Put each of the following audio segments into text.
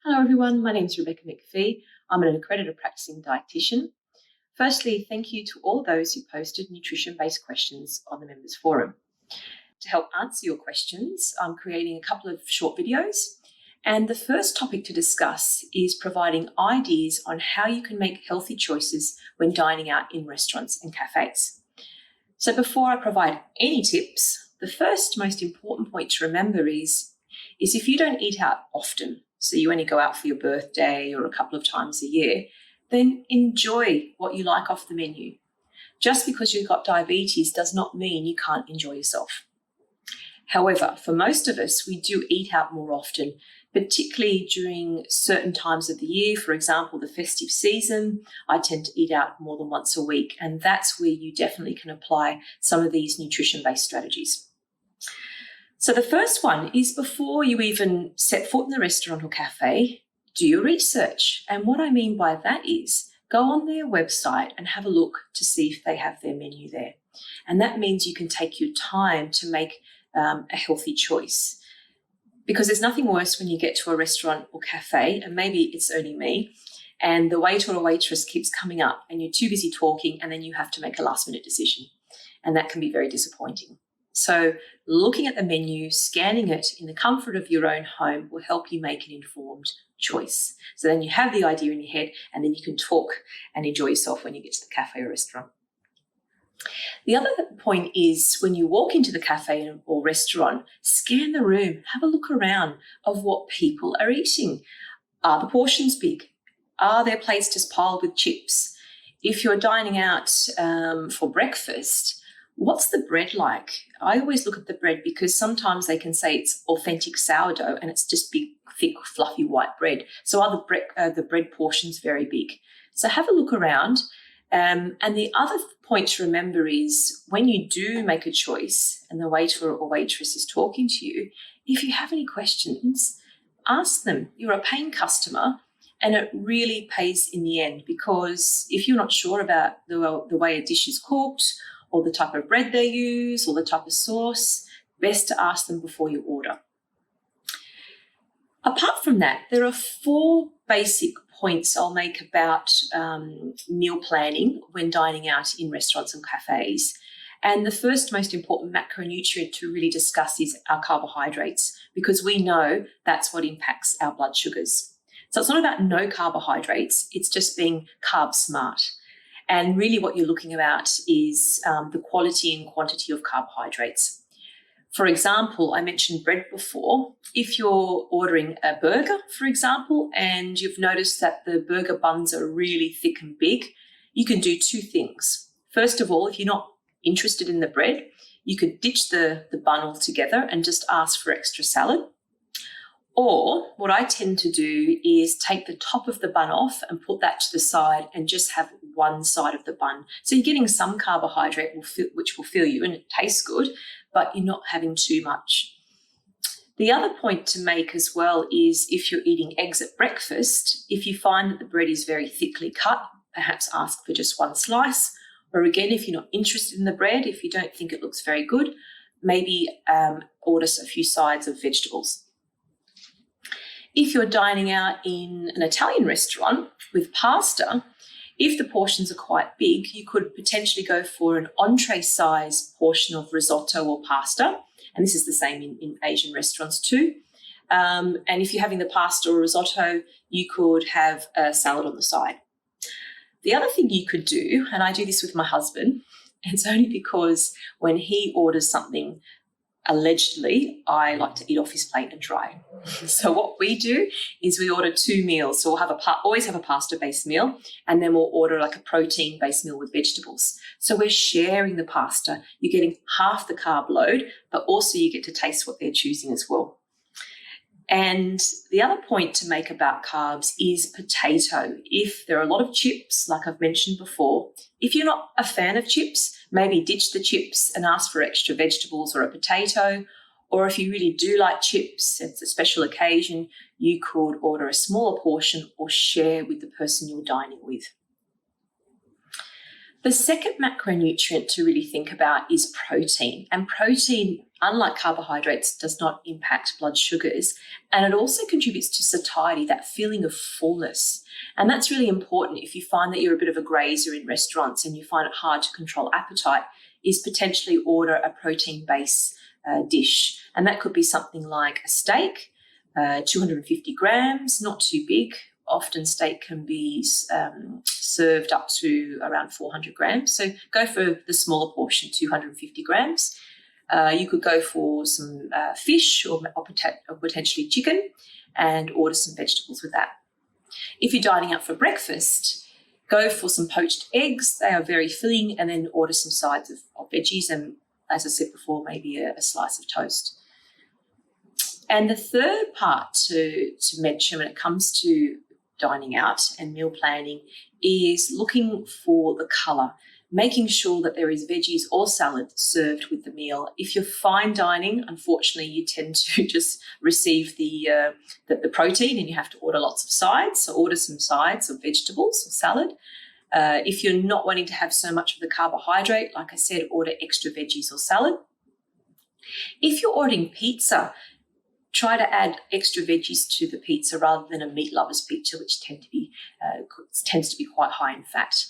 Hello everyone, my name is Rebecca McPhee. I'm an accredited practicing dietitian. Firstly, thank you to all those who posted nutrition-based questions on the members forum. To help answer your questions, I'm creating a couple of short videos, and the first topic to discuss is providing ideas on how you can make healthy choices when dining out in restaurants and cafes. So before I provide any tips, the first most important point to remember is if you don't eat out often, so you only go out for your birthday or a couple of times a year, then enjoy what you like off the menu. Just because you've got diabetes does not mean you can't enjoy yourself. However, for most of us, we do eat out more often, particularly during certain times of the year. For example, the festive season, I tend to eat out more than once a week, and that's where you definitely can apply some of these nutrition-based strategies. So the first one is before you even set foot in the restaurant or cafe, do your research. And what I mean by that is go on their website and have a look to see if they have their menu there. And that means you can take your time to make a healthy choice. Because there's nothing worse when you get to a restaurant or cafe, and maybe it's only me, and the waiter or waitress keeps coming up and you're too busy talking, and then you have to make a last-minute decision. And that can be very disappointing. So looking at the menu, scanning it in the comfort of your own home will help you make an informed choice. So then you have the idea in your head, and then you can talk and enjoy yourself when you get to the cafe or restaurant. The other point is when you walk into the cafe or restaurant, scan the room, have a look around of what people are eating. Are the portions big? Are their plates just piled with chips? If you're dining out for breakfast, what's the bread like? I always look at the bread because sometimes they can say it's authentic sourdough and it's just big, thick, fluffy white bread. So are the bread portions very big? So have a look around. And the other point to remember is when you do make a choice and the waiter or waitress is talking to you, if you have any questions, ask them. You're a paying customer, and it really pays in the end, because if you're not sure about the way a dish is cooked or the type of bread they use or the type of sauce, best to ask them before you order. Apart from that, there are 4 basic points I'll make about meal planning when dining out in restaurants and cafes. And the first most important macronutrient to really discuss is our carbohydrates, because we know that's what impacts our blood sugars. So it's not about no carbohydrates, it's just being carb smart. And really what you're looking at is the quality and quantity of carbohydrates. For example, I mentioned bread before. If you're ordering a burger, for example, and you've noticed that the burger buns are really thick and big, you can do 2 things. First of all, if you're not interested in the bread, you could ditch the bun altogether and just ask for extra salad. Or what I tend to do is take the top of the bun off and put that to the side and just have one side of the bun. So you're getting some carbohydrate which will fill you and it tastes good, but you're not having too much. The other point to make as well is if you're eating eggs at breakfast, if you find that the bread is very thickly cut, perhaps ask for just 1 slice. Or again, if you're not interested in the bread, if you don't think it looks very good, maybe order a few sides of vegetables. If you're dining out in an Italian restaurant with pasta, if the portions are quite big, you could potentially go for an entree-sized portion of risotto or pasta. And this is the same in Asian restaurants too. And if you're having the pasta or risotto, you could have a salad on the side. The other thing you could do, and I do this with my husband, and it's only because when he orders something, allegedly, I like to eat off his plate and try. So what we do is we order 2 meals. So we'll have always have a pasta-based meal, and then we'll order like a protein-based meal with vegetables. So we're sharing the pasta. You're getting half the carb load, but also you get to taste what they're choosing as well. And the other point to make about carbs is potato. If there are a lot of chips, like I've mentioned before, if you're not a fan of chips, maybe ditch the chips and ask for extra vegetables or a potato. Or if you really do like chips, it's a special occasion, you could order a smaller portion or share with the person you're dining with. The second macronutrient to really think about is protein. And protein, unlike carbohydrates, does not impact blood sugars. And it also contributes to satiety, that feeling of fullness. And that's really important if you find that you're a bit of a grazer in restaurants and you find it hard to control appetite, is potentially order a protein-based dish. And that could be something like a steak, 250 grams, not too big. Often steak can be served up to around 400 grams. So go for the smaller portion, 250 grams. You could go for some fish or potentially chicken and order some vegetables with that. If you're dining out for breakfast, go for some poached eggs. They are very filling, and then order some sides of veggies and, as I said before, maybe a slice of toast. And the third part to mention when it comes to dining out and meal planning is looking for the colour, making sure that there is veggies or salad served with the meal. If you're fine dining, unfortunately, you tend to just receive the protein and you have to order lots of sides. So order some sides of vegetables or salad. If you're not wanting to have so much of the carbohydrate, like I said, order extra veggies or salad. If you're ordering pizza, try to add extra veggies to the pizza rather than a meat lover's pizza, which tends to be quite high in fat.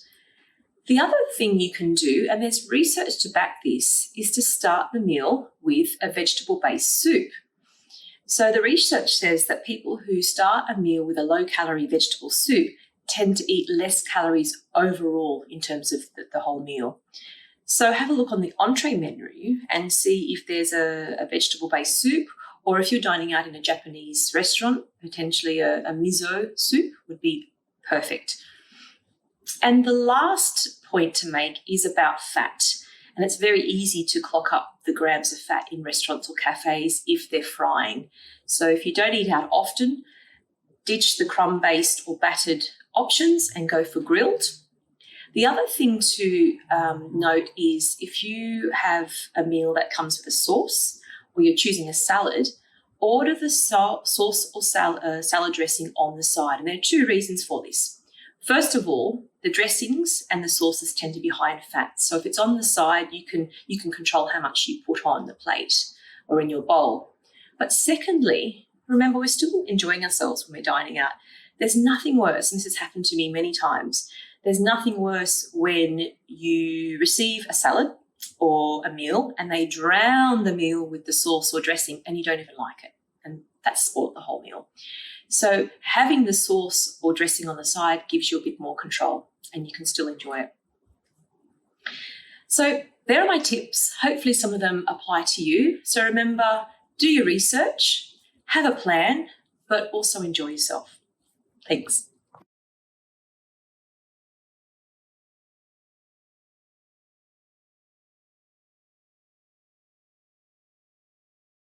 The other thing you can do, and there's research to back this, is to start the meal with a vegetable-based soup. So the research says that people who start a meal with a low-calorie vegetable soup tend to eat less calories overall in terms of the whole meal. So have a look on the entree menu and see if there's a vegetable-based soup, or if you're dining out in a Japanese restaurant, potentially a miso soup would be perfect. And the last point to make is about fat. And it's very easy to clock up the grams of fat in restaurants or cafes if they're frying. So if you don't eat out often, ditch the crumb-based or battered options and go for grilled. The other thing to note is if you have a meal that comes with a sauce, or you're choosing a salad, order the sauce or salad dressing on the side. And there are two reasons for this. First of all, the dressings and the sauces tend to be high in fat. So if it's on the side, you can control how much you put on the plate or in your bowl. But secondly, remember, we're still enjoying ourselves when we're dining out. There's nothing worse, and this has happened to me many times, there's nothing worse when you receive a salad or a meal and they drown the meal with the sauce or dressing and you don't even like it. And that's spoiled the whole meal. So having the sauce or dressing on the side gives you a bit more control and you can still enjoy it. So there are my tips. Hopefully some of them apply to you. So remember, do your research, have a plan, but also enjoy yourself. Thanks.